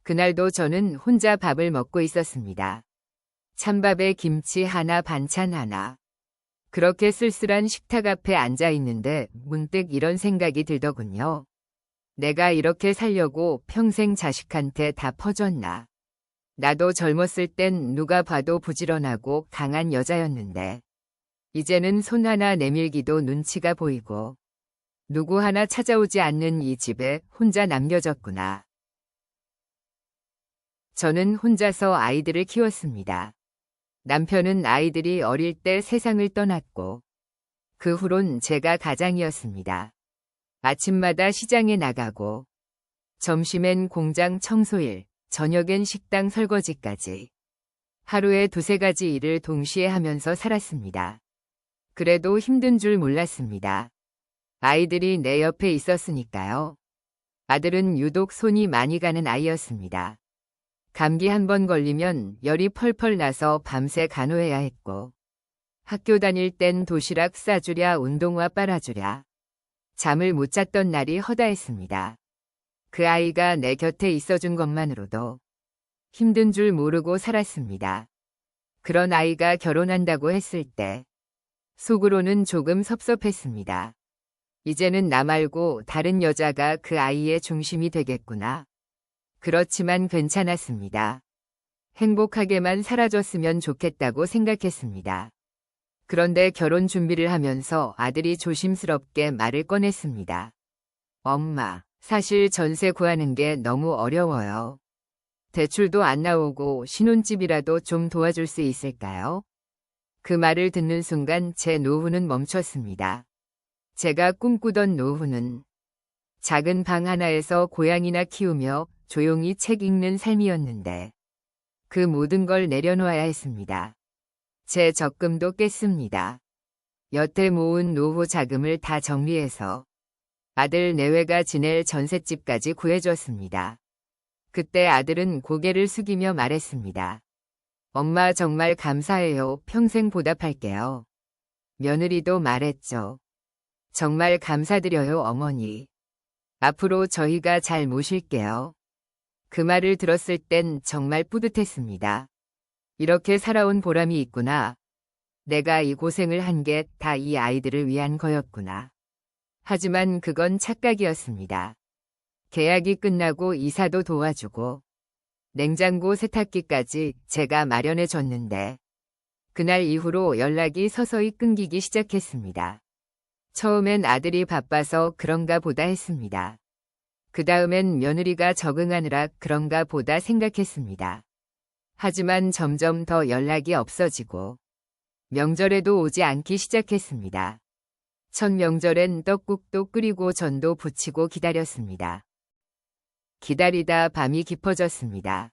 그날도 저는 혼자 밥을 먹고 있었습니다. 찬밥에 김치 하나, 반찬 하나. 그렇게 쓸쓸한 식탁 앞에 앉아 있는데 문득 이런 생각이 들더군요. 내가 이렇게 살려고 평생 자식한테 다 퍼줬나. 나도 젊었을 땐 누가 봐도 부지런하고 강한 여자였는데 이제는 손 하나 내밀기도 눈치가 보이고 누구 하나 찾아오지 않는 이 집에 혼자 남겨졌구나. 저는 혼자서 아이들을 키웠습니다. 남편은 아이들이 어릴 때 세상을 떠났고 그 후론 제가 가장이었습니다. 아침마다 시장에 나가고 점심엔 공장 청소일, 저녁엔 식당 설거지까지 하루에 두세 가지 일을 동시에 하면서 살았습니다. 그래도 힘든 줄 몰랐습니다. 아이들이 내 옆에 있었으니까요. 아들은 유독 손이 많이 가는 아이였습니다. 감기 한 번 걸리면 열이 펄펄 나서 밤새 간호해야 했고 학교 다닐 땐 도시락 싸주랴 운동화 빨아주랴 잠을 못 잤던 날이 허다했습니다. 그 아이가 내 곁에 있어준 것만으로도 힘든 줄 모르고 살았습니다. 그런 아이가 결혼한다고 했을 때 속으로는 조금 섭섭했습니다. 이제는 나 말고 다른 여자가 그 아이의 중심이 되겠구나. 그렇지만 괜찮았습니다. 행복하게만 살아줬으면 좋겠다고 생각했습니다. 그런데 결혼 준비를 하면서 아들이 조심스럽게 말을 꺼냈습니다. 엄마, 사실 전세 구하는 게 너무 어려워요. 대출도 안 나오고 신혼집이라도 좀 도와줄 수 있을까요? 그 말을 듣는 순간 제 노후는 멈췄습니다. 제가 꿈꾸던 노후는 작은 방 하나에서 고양이나 키우며 조용히 책 읽는 삶이었는데 그 모든 걸 내려놓아야 했습니다. 제 적금도 깼습니다. 여태 모은 노후 자금을 다 정리해서 아들 내외가 지낼 전셋집까지 구해줬습니다. 그때 아들은 고개를 숙이며 말했습니다. 엄마 정말 감사해요. 평생 보답할게요. 며느리도 말했죠. 정말 감사드려요, 어머니. 앞으로 저희가 잘 모실게요. 그 말을 들었을 땐 정말 뿌듯했습니다. 이렇게 살아온 보람이 있구나. 내가 이 고생을 한 게 다 이 아이들을 위한 거였구나. 하지만 그건 착각이었습니다. 계약이 끝나고 이사도 도와주고 냉장고 세탁기까지 제가 마련해 줬는데 그날 이후로 연락이 서서히 끊기기 시작했습니다. 처음엔 아들이 바빠서 그런가 보다 했습니다. 그 다음엔 며느리가 적응하느라 그런가 보다 생각했습니다. 하지만 점점 더 연락이 없어지고 명절에도 오지 않기 시작했습니다. 첫 명절엔 떡국도 끓이고 전도 부치고 기다렸습니다. 기다리다 밤이 깊어졌습니다.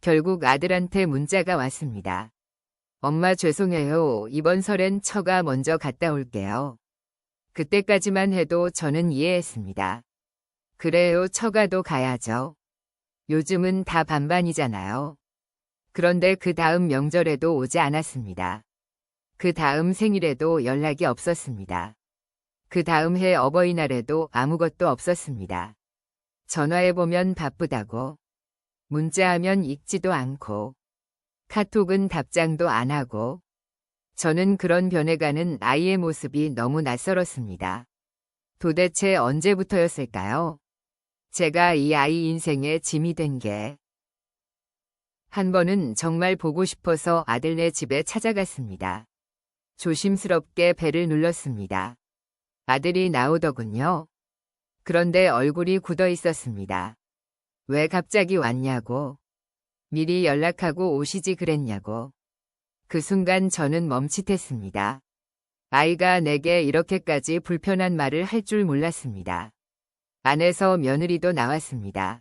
결국 아들한테 문자가 왔습니다. 엄마 죄송해요. 이번 설엔 처가 먼저 갔다 올게요. 그때까지만 해도 저는 이해했습니다. 그래요, 처가도 가야죠. 요즘은 다 반반이잖아요. 그런데 그 다음 명절에도 오지 않았습니다. 그 다음 생일에도 연락이 없었습니다. 그 다음 해 어버이날에도 아무것도 없었습니다. 전화해보면 바쁘다고, 문자하면 읽지도 않고, 카톡은 답장도 안 하고, 저는 그런 변해가는 아이의 모습이 너무 낯설었습니다. 도대체 언제부터였을까요? 제가 이 아이 인생에 짐이 된 게. 한 번은 정말 보고 싶어서 아들네 집에 찾아갔습니다. 조심스럽게 벨을 눌렀습니다. 아들이 나오더군요. 그런데 얼굴이 굳어 있었습니다. 왜 갑자기 왔냐고. 미리 연락하고 오시지 그랬냐고. 그 순간 저는 멈칫했습니다. 아이가 내게 이렇게까지 불편한 말을 할 줄 몰랐습니다. 안에서 며느리도 나왔습니다.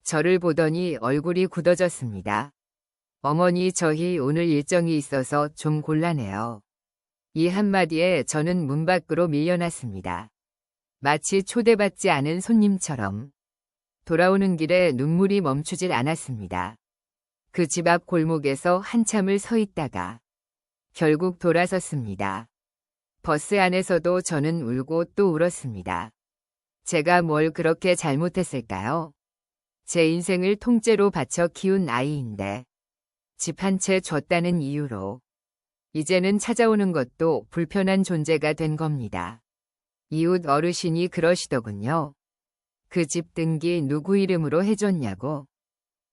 저를 보더니 얼굴이 굳어졌습니다. 어머니, 저희 오늘 일정이 있어서 좀 곤란해요. 이 한마디에 저는 문 밖으로 밀려났습니다. 마치 초대받지 않은 손님처럼. 돌아오는 길에 눈물이 멈추질 않았습니다. 그 집 앞 골목에서 한참을 서 있다가 결국 돌아섰습니다. 버스 안에서도 저는 울고 또 울었습니다. 제가 뭘 그렇게 잘못했을까요? 제 인생을 통째로 바쳐 키운 아이인데 집 한 채 줬다는 이유로 이제는 찾아오는 것도 불편한 존재가 된 겁니다. 이웃 어르신이 그러시더군요. 그 집 등기 누구 이름으로 해줬냐고.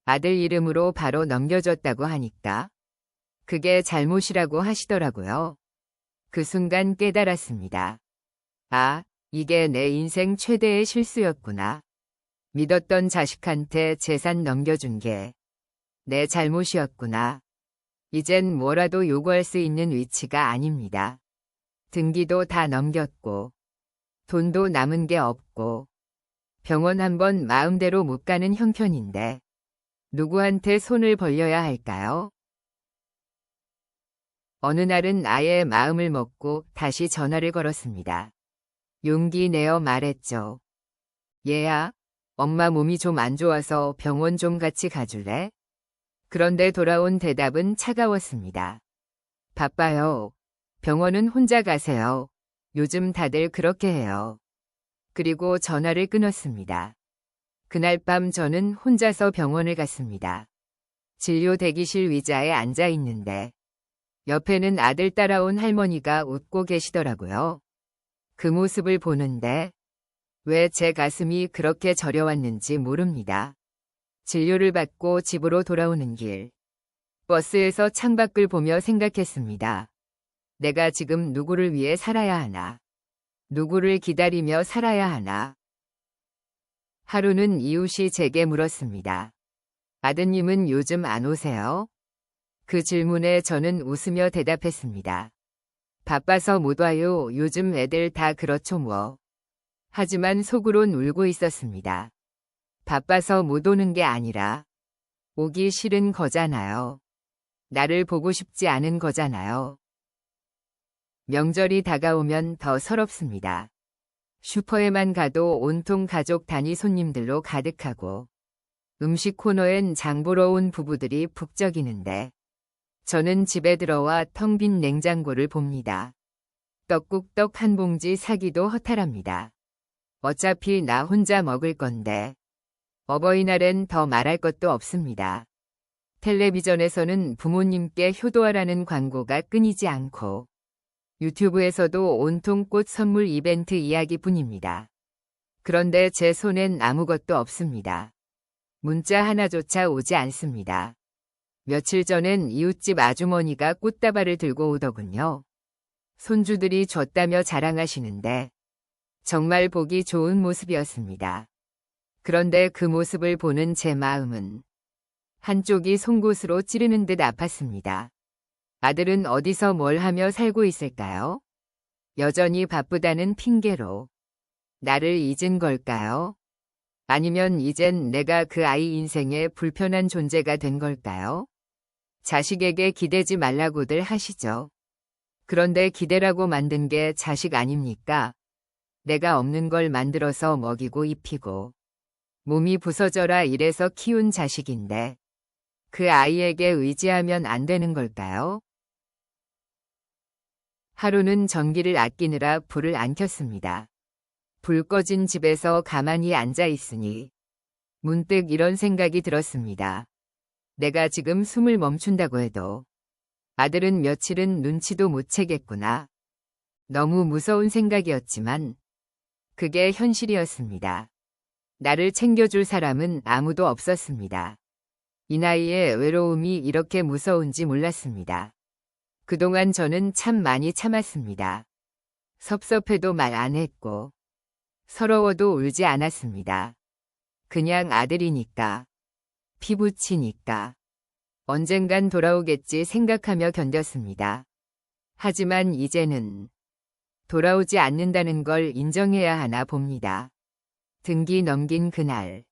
아들 이름으로 바로 넘겨줬다고 하니까 그게 잘못이라고 하시더라고요. 그 순간 깨달았습니다. 아, 이게 내 인생 최대의 실수였구나. 믿었던 자식한테 재산 넘겨준 게 내 잘못이었구나. 이젠 뭐라도 요구할 수 있는 위치가 아닙니다. 등기도 다 넘겼고 돈도 남은 게 없고 병원 한번 마음대로 못 가는 형편인데 누구한테 손을 벌려야 할까요? 어느 날은 아예 마음을 먹고 다시 전화를 걸었습니다. 용기 내어 말했죠. 얘야, 엄마 몸이 좀 안 좋아서 병원 좀 같이 가줄래? 그런데 돌아온 대답은 차가웠습니다. 바빠요. 병원은 혼자 가세요. 요즘 다들 그렇게 해요. 그리고 전화를 끊었습니다. 그날 밤 저는 혼자서 병원을 갔습니다. 진료 대기실 의자에 앉아 있는데 옆에는 아들 따라온 할머니가 웃고 계시더라고요. 그 모습을 보는데 왜 제 가슴이 그렇게 저려왔는지 모릅니다. 진료를 받고 집으로 돌아오는 길, 버스에서 창밖을 보며 생각했습니다. 내가 지금 누구를 위해 살아야 하나? 누구를 기다리며 살아야 하나? 하루는 이웃이 제게 물었습니다. 아드님은 요즘 안 오세요? 그 질문에 저는 웃으며 대답했습니다. 바빠서 못 와요. 요즘 애들 다 그렇죠 뭐. 하지만 속으론 울고 있었습니다. 바빠서 못 오는 게 아니라 오기 싫은 거잖아요. 나를 보고 싶지 않은 거잖아요. 명절이 다가오면 더 서럽습니다. 슈퍼에만 가도 온통 가족 단위 손님들로 가득하고 음식 코너엔 장 보러 온 부부들이 북적이는데 저는 집에 들어와 텅 빈 냉장고를 봅니다. 떡국떡 한 봉지 사기도 허탈합니다. 어차피 나 혼자 먹을 건데 어버이날엔 더 말할 것도 없습니다. 텔레비전에서는 부모님께 효도하라는 광고가 끊이지 않고 유튜브에서도 온통 꽃 선물 이벤트 이야기뿐입니다. 그런데 제 손엔 아무것도 없습니다. 문자 하나조차 오지 않습니다. 며칠 전엔 이웃집 아주머니가 꽃다발을 들고 오더군요. 손주들이 줬다며 자랑하시는데 정말 보기 좋은 모습이었습니다. 그런데 그 모습을 보는 제 마음은 한쪽이 송곳으로 찌르는 듯 아팠습니다. 아들은 어디서 뭘 하며 살고 있을까요? 여전히 바쁘다는 핑계로 나를 잊은 걸까요? 아니면 이젠 내가 그 아이 인생에 불편한 존재가 된 걸까요? 자식에게 기대지 말라고들 하시죠. 그런데 기대라고 만든 게 자식 아닙니까? 내가 없는 걸 만들어서 먹이고 입히고 몸이 부서져라 이래서 키운 자식인데 그 아이에게 의지하면 안 되는 걸까요? 하루는 전기를 아끼느라 불을 안 켰습니다. 불 꺼진 집에서 가만히 앉아 있으니 문득 이런 생각이 들었습니다. 내가 지금 숨을 멈춘다고 해도 아들은 며칠은 눈치도 못 채겠구나. 너무 무서운 생각이었지만 그게 현실이었습니다. 나를 챙겨줄 사람은 아무도 없었습니다. 이 나이에 외로움이 이렇게 무서운지 몰랐습니다. 그동안 저는 참 많이 참았습니다. 섭섭해도 말 안 했고 서러워도 울지 않았습니다. 그냥 아들이니까, 피부치니까, 언젠간 돌아오겠지 생각하며 견뎠습니다. 하지만 이제는 돌아오지 않는다는 걸 인정해야 하나 봅니다. 등기 넘긴 그날,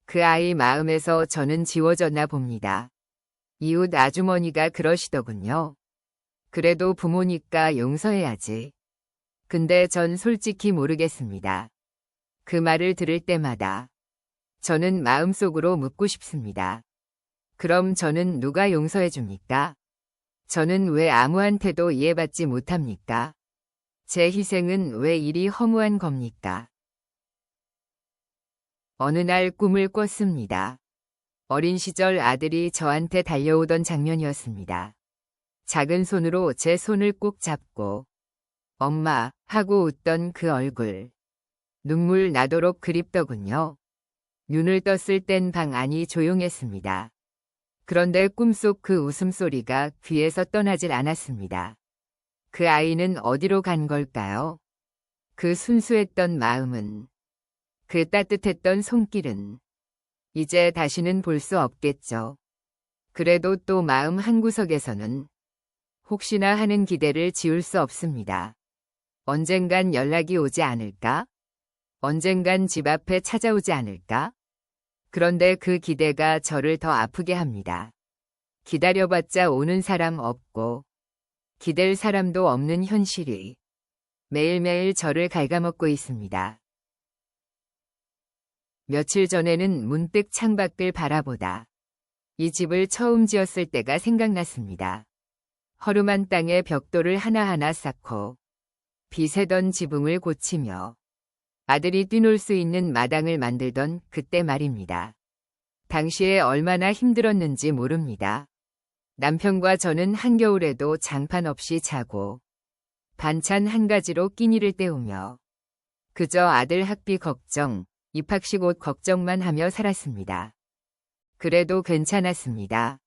그 아이 마음에서 저는 지워졌나 봅니다. 이웃 아주머니가 그러시더군요. 그래도 부모니까 용서해야지. 근데 전 솔직히 모르겠습니다. 그 말을 들을 때마다 저는 마음속으로 묻고 싶습니다. 그럼 저는 누가 용서해 줍니까? 저는 왜 아무한테도 이해받지 못합니까? 제 희생은 왜 이리 허무한 겁니까? 어느 날 꿈을 꿨습니다. 어린 시절 아들이 저한테 달려오던 장면이었습니다. 작은 손으로 제 손을 꼭 잡고 엄마 하고 웃던 그 얼굴. 눈물 나도록 그립더군요. 눈을 떴을 땐 방 안이 조용했습니다. 그런데 꿈속 그 웃음소리가 귀에서 떠나질 않았습니다. 그 아이는 어디로 간 걸까요? 그 순수했던 마음은, 그 따뜻했던 손길은 이제 다시는 볼 수 없겠죠. 그래도 또 마음 한구석에서는 혹시나 하는 기대를 지울 수 없습니다. 언젠간 연락이 오지 않을까? 언젠간 집 앞에 찾아오지 않을까? 그런데 그 기대가 저를 더 아프게 합니다. 기다려봤자 오는 사람 없고 기댈 사람도 없는 현실이 매일매일 저를 갉아먹고 있습니다. 며칠 전에는 문득 창밖을 바라보다 이 집을 처음 지었을 때가 생각났습니다. 허름한 땅에 벽돌을 하나하나 쌓고 비새던 지붕을 고치며 아들이 뛰놀 수 있는 마당을 만들던 그때 말입니다. 당시에 얼마나 힘들었는지 모릅니다. 남편과 저는 한겨울에도 장판 없이 자고 반찬 한 가지로 끼니를 때우며 그저 아들 학비 걱정, 입학식 옷 걱정만 하며 살았습니다. 그래도 괜찮았습니다.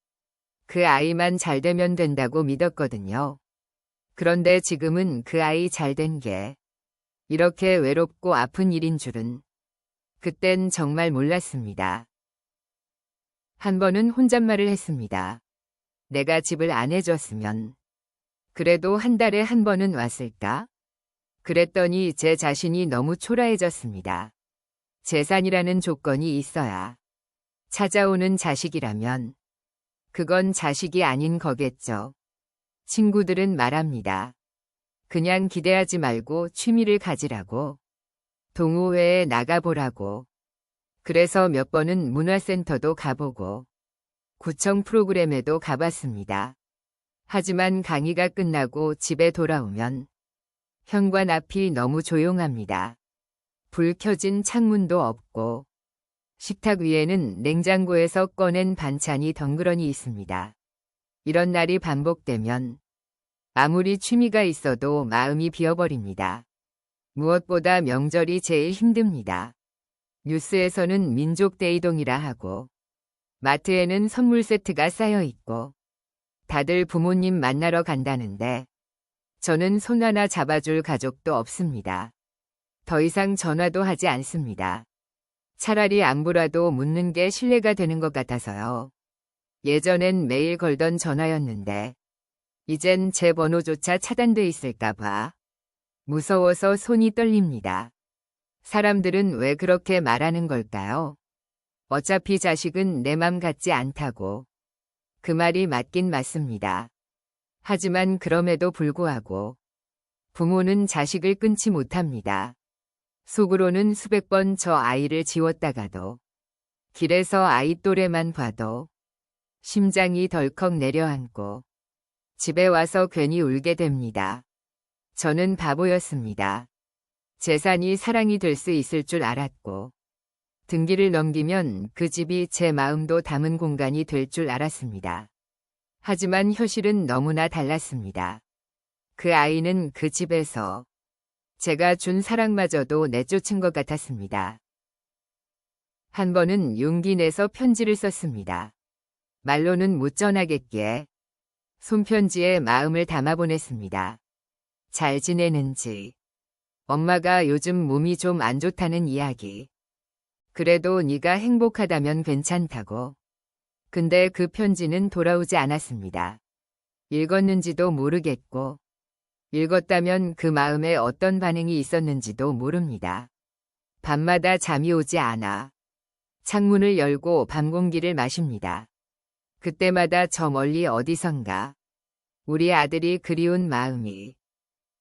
그 아이만 잘 되면 된다고 믿었거든요. 그런데 지금은 그 아이 잘 된 게 이렇게 외롭고 아픈 일인 줄은 그땐 정말 몰랐습니다. 한 번은 혼잣말을 했습니다. 내가 집을 안 해줬으면 그래도 한 달에 한 번은 왔을까? 그랬더니 제 자신이 너무 초라해졌습니다. 재산이라는 조건이 있어야 찾아오는 자식이라면 그건 자식이 아닌 거겠죠. 친구들은 말합니다. 그냥 기대하지 말고 취미를 가지라고. 동호회에 나가보라고. 그래서 몇 번은 문화센터도 가보고 구청 프로그램에도 가봤습니다. 하지만 강의가 끝나고 집에 돌아오면 현관 앞이 너무 조용합니다. 불 켜진 창문도 없고 식탁 위에는 냉장고에서 꺼낸 반찬이 덩그러니 있습니다. 이런 날이 반복되면 아무리 취미가 있어도 마음이 비어버립니다. 무엇보다 명절이 제일 힘듭니다. 뉴스에서는 민족 대이동이라 하고 마트에는 선물 세트가 쌓여 있고 다들 부모님 만나러 간다는데 저는 손 하나 잡아줄 가족도 없습니다. 더 이상 전화도 하지 않습니다. 차라리 안부라도 묻는 게 신뢰가 되는 것 같아서요. 예전엔 매일 걸던 전화였는데 이젠 제 번호조차 차단돼 있을까봐 무서워서 손이 떨립니다. 사람들은 왜 그렇게 말하는 걸까요? 어차피 자식은 내 맘 같지 않다고. 그 말이 맞긴 맞습니다. 하지만 그럼에도 불구하고 부모는 자식을 끊지 못합니다. 속으로는 수백 번 저 아이를 지웠다가도 길에서 아이 또래만 봐도 심장이 덜컥 내려앉고 집에 와서 괜히 울게 됩니다. 저는 바보였습니다. 재산이 사랑이 될 수 있을 줄 알았고 등기를 넘기면 그 집이 제 마음도 담은 공간이 될 줄 알았습니다. 하지만 현실은 너무나 달랐습니다. 그 아이는 그 집에서 제가 준 사랑마저도 내쫓은 것 같았습니다. 한 번은 용기 내서 편지를 썼습니다. 말로는 못 전하겠기에 손편지에 마음을 담아 보냈습니다. 잘 지내는지, 엄마가 요즘 몸이 좀 안 좋다는 이야기. 그래도 네가 행복하다면 괜찮다고. 근데 그 편지는 돌아오지 않았습니다. 읽었는지도 모르겠고, 읽었다면 그 마음에 어떤 반응이 있었는지도 모릅니다. 밤마다 잠이 오지 않아 창문을 열고 밤 공기를 마십니다. 그때마다 저 멀리 어디선가 우리 아들이 그리운 마음이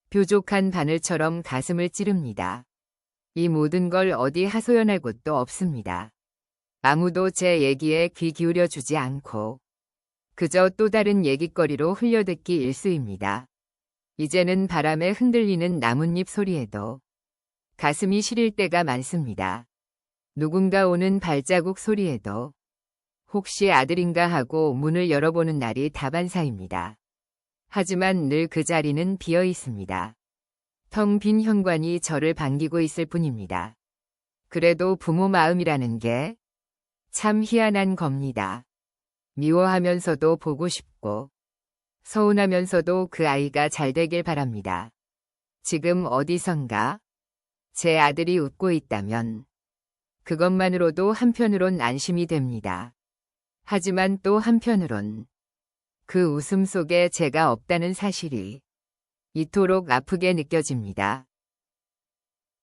뾰족한 바늘처럼 가슴을 찌릅니다. 이 모든 걸 어디 하소연할 곳도 없습니다. 아무도 제 얘기에 귀 기울여 주지 않고 그저 또 다른 얘기거리로 흘려듣기 일쑤입니다. 이제는 바람에 흔들리는 나뭇잎 소리에도 가슴이 시릴 때가 많습니다. 누군가 오는 발자국 소리에도 혹시 아들인가 하고 문을 열어보는 날이 다반사입니다. 하지만 늘 그 자리는 비어 있습니다. 텅 빈 현관이 저를 반기고 있을 뿐입니다. 그래도 부모 마음이라는 게 참 희한한 겁니다. 미워하면서도 보고 싶고 서운하면서도 그 아이가 잘 되길 바랍니다. 지금 어디선가 제 아들이 웃고 있다면 그것만으로도 한편으론 안심이 됩니다. 하지만 또 한편으론 그 웃음 속에 제가 없다는 사실이 이토록 아프게 느껴집니다.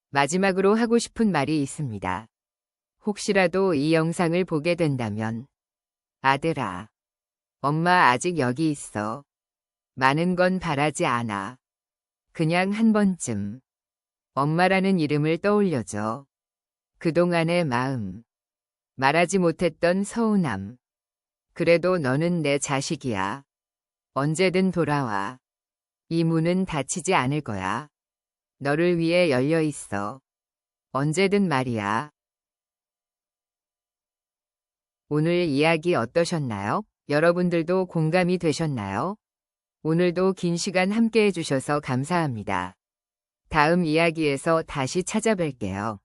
마지막으로 하고 싶은 말이 있습니다. 혹시라도 이 영상을 보게 된다면 아들아, 엄마 아직 여기 있어. 많은 건 바라지 않아. 그냥 한 번쯤 엄마라는 이름을 떠올려줘. 그동안의 마음, 말하지 못했던 서운함. 그래도 너는 내 자식이야. 언제든 돌아와. 이 문은 닫히지 않을 거야. 너를 위해 열려 있어. 언제든 말이야. 오늘 이야기 어떠셨나요? 여러분들도 공감이 되셨나요? 오늘도 긴 시간 함께 해주셔서 감사합니다. 다음 이야기에서 다시 찾아뵐게요.